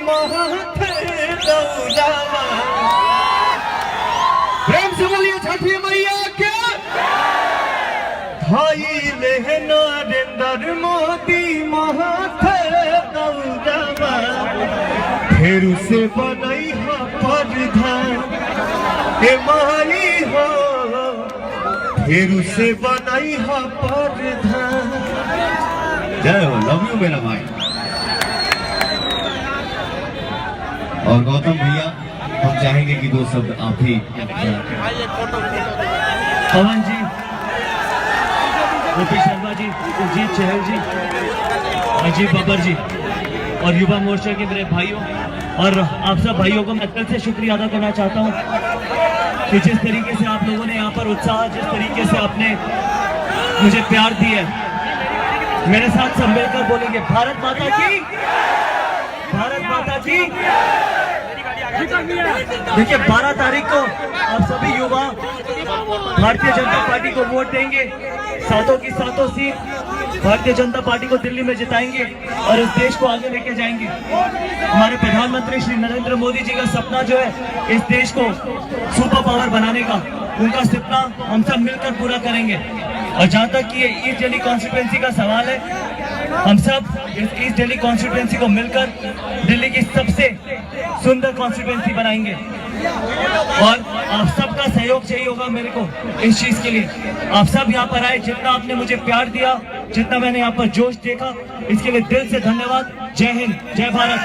माथे दौड़ावा। प्रेम से बोलिए छठी मैया के। भाई बहन नरेंद्र मोदी माथे दौड़ावा। फेरू से बनई हा प्रधान ए माली हो। फेरू से बनई हा प्रधान। जय हो, लव यू मेरा भाई। और गौतम भैया हम चाहेंगे कि दो शब्द आप ही। पवन जी, गोपी शर्मा जी, अजीत चहल जी, अजीत बब्बर जी और युवा मोर्चा के मेरे भाइयों और आप सब भाइयों को मैं दिल से शुक्रिया अदा करना चाहता हूं कि जिस तरीके से आप लोगों ने यहाँ पर उत्साह, जिस तरीके से आपने मुझे प्यार दिया है। मेरे साथ सब मिलकर बोलेंगे भारत माता की, भारत माता की। देखिए 12 तारीख को आप सभी युवा भारतीय जनता पार्टी को वोट देंगे। सातों की सातों सीट भारतीय जनता पार्टी को दिल्ली में जिताएंगे और इस देश को आगे लेके जाएंगे। हमारे प्रधानमंत्री श्री नरेंद्र मोदी जी का सपना जो है इस देश को सुपर पावर बनाने का, उनका सपना हम सब मिलकर पूरा करेंगे। और जहां तक कि ये ईस्ट दिल्ली कॉन्स्टिट्यूएंसी का सवाल है, हम सब इस ईस्ट दिल्ली कॉन्स्टिट्यूएंसी को मिलकर दिल्ली की सबसे सुंदर कॉन्स्टिट्यूएंसी बनाएंगे। और आप सबका सहयोग चाहिए होगा मेरे को इस चीज के लिए। आप सब यहाँ पर आए, जितना आपने मुझे प्यार दिया, जितना मैंने यहाँ पर जोश देखा, इसके लिए दिल से धन्यवाद। जय हिंद, जय भारत।